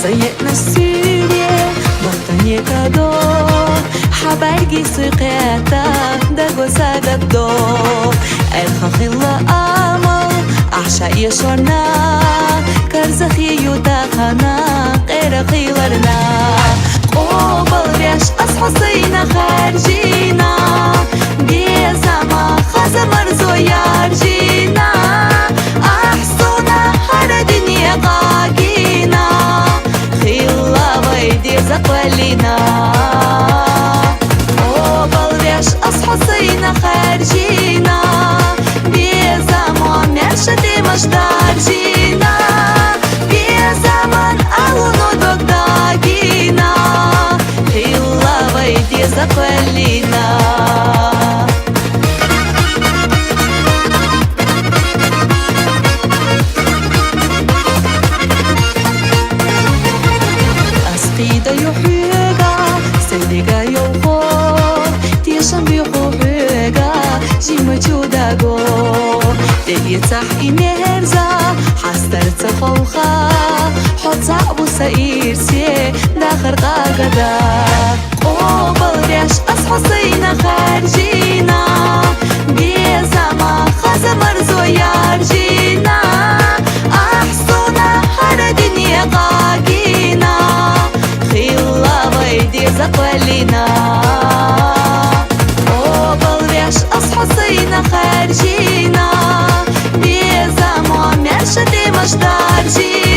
زيقنا السورية بطنية كادو حبايجي سقياتا دقو ساقدو الخخ الله آمل أعشاء يشورنا كرزخي يوتاقنا غير خيلرنا قوبل ريش أصحصينا خارجينا بيزاما خازا مرزو يارجينا أحسونا هر دنيا قاقينا خيلا ويدي زقوالينا قوبل ريش أصحصينا خارجينا بيزاما مرشدي مشدار جينا بيزامان أهونو دقداقينا خيلا ويدي زقوالينا قيدا يحيقا سيديقا يوخو تيشان بيخو حيقا جيما جوداقو تيتح إنهرزا حستر تخوخا حط صعبو سايرسي داخر قاقدا قوبل ريش أصحصينا خارجينا بيزاما خازا مرزو يارجينا أحسونا هر دنيا قاقينا خيلا ويدي زقوالينا قوبل ريش أصحصينا خارجينا بيزاما مرشدي مشدار جينا